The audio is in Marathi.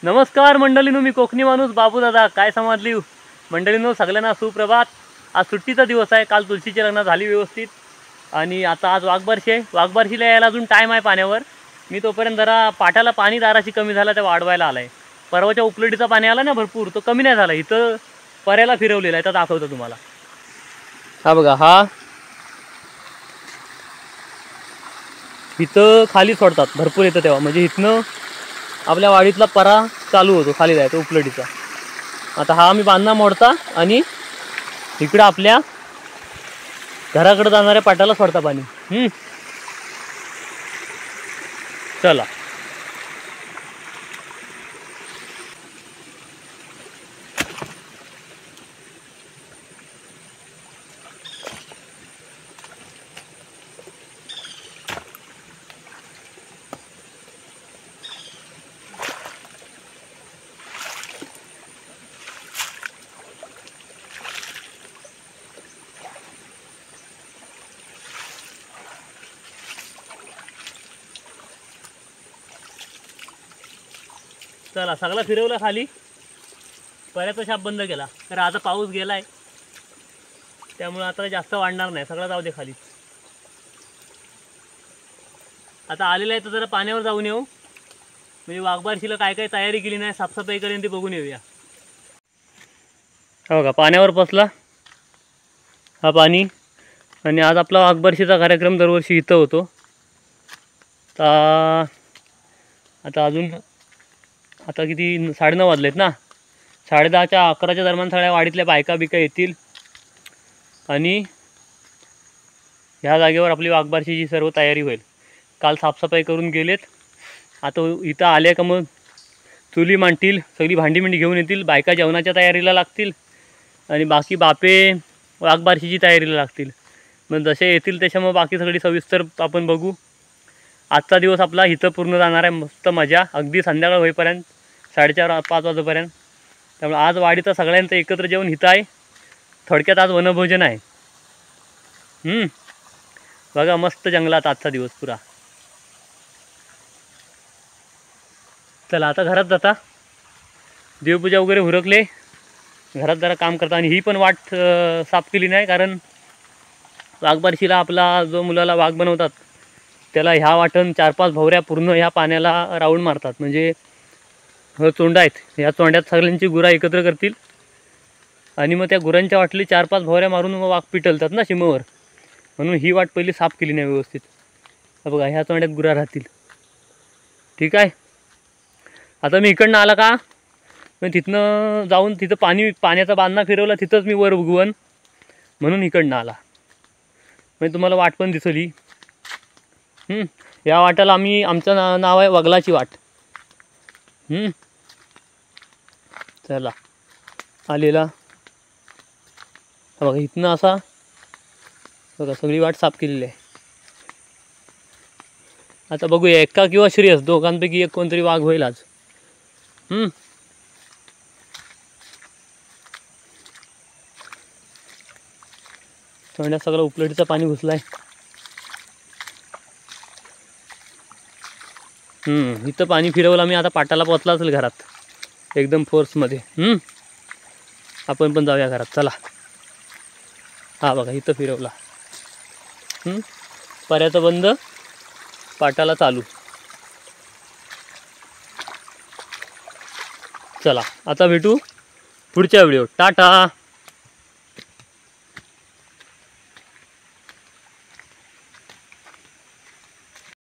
नमस्कार मंडळींनो, मी कोकणी माणूस बाबू दादा. काय समजली मंडळींनो, सगळ्यांना सुप्रभात. आज सुट्टीचा दिवस आहे. काल तुळशीची लग्न झाली व्यवस्थित आणि आता आज वाघबारशी आहे. वाघबारशीला यायला अजून टाईम आहे पाण्यावर. मी तोपर्यंत जरा पाटाला पाणी दाराशी कमी झाला त्या वाढवायला आलाय. परवाच्या उपलटीचा पाणी आला ना भरपूर, तो कमी नाही झाला. इथं पर्याला फिरवलेला आहे, तर दाखवतो तुम्हाला. हा बघा, हा इथं खाली सोडतात भरपूर येतं तेव्हा, म्हणजे इथनं आपल्या वाडीतला परा चालू होतो खाली जायचं उपलटीचा. आता हा आम्ही बांधणा मोडता आणि इकडं आपल्या घराकडे जाणाऱ्या पाटाला सोडता पाणी. चला, चला सगळा फिरवला खाली. पर्याचा शाप बंद केला, तर आता पाऊस गेलाय त्यामुळे आता जास्त वाढणार नाही. सगळं जाऊ दे खाली. आता आलेला आहे तर जरा पाण्यावर जाऊन येऊ, म्हणजे वाघबारशीला काय काय तयारी केली नाही, साफसफाई करून ते बघून येऊया. हा बघा, पाण्यावर बसला हा पाणी. आणि आज आपला वाघबारशीचा कार्यक्रम दरवर्षी इथं होतो. आता अजून आता किती 9:30 वाजलेत ना. 10:30 11च्या दरम्यान सगळ्या वाडीतल्या बायका बिका येतील आणि ह्या जागेवर आपली वाघबारशीची सर्व तयारी होईल. काल साफसफाई करून गेलेत. आता इथं आले का मग चुली मांडतील, सगळी भांडी मिंडी घेऊन येतील. बायका जेवणाच्या तयारीला लागतील आणि बाकी बापे वाघबारशीची तयारीला लागतील. मग जसे येतील त्याच्यामुळे बाकी सगळी सविस्तर आपण बघू. आजचा दिवस आपला इथं पूर्ण जाणार आहे. मस्त मजा, अगदी संध्याकाळ होईपर्यंत, 4:30-5 वाजेपर्यंत. त्यामुळे आज वाडीचं सगळ्यांचं एकत्र जेवण इथं आहे. थोडक्यात आज वनभोजन आहे. बघा, मस्त जंगलात आजचा दिवस पुरा. चला आता घरात जाता, देवपूजा वगैरे उरकले, घरात जरा काम करता. आणि ही पण वाट साफ केली नाही, कारण वाघबारशीला आपला जो मुलाला वाघ बनवतात त्याला ह्या वाटण 4-5 भवऱ्या पूर्ण ह्या पाण्याला राऊंड मारतात. म्हणजे चोंडा आहेत, ह्या चोंड्यात सगळ्यांची गुरा एकत्र करतील आणि मग त्या गुरांच्या वाटली 4-5 भवऱ्या मारून मग वाघ पिटलतात ना शिमवर. म्हणून ही वाट पहिली साफ केली नाही व्यवस्थित. बघा, ह्या चोंड्यात गुरा राहतील. ठीक आहे. आता मी इकडनं आला का, मग तिथनं जाऊन तिथं पाण्याचा बांधणा फिरवला, तिथंच मी वर उगवन, म्हणून इकडनं आला. म्हणजे तुम्हाला वाट पण दिसली. या वाटाला आमचं नाव आहे वगलाची वाट. चला आलेला बघा, इथनं असा बघा सगळी वाट साफ केलेली आहे. आता बघूया एक्का किंवा श्रेयस दोघांपैकी एक कोणतरी वाघ होईल आज. थोड्या सगळं उपलटीचं पाणी घुसलाय. इथं पाणी फिरवलं मी. आता पाटाला पोचला असेल घरात एकदम फोर्समध्ये. आपण पण जाऊया घरात. चला. हा बघा, इथं फिरवला. पर्याचं बंद, पाटाला चालू. चला आता भेटू पुढच्या व्हिडिओ. टाटा.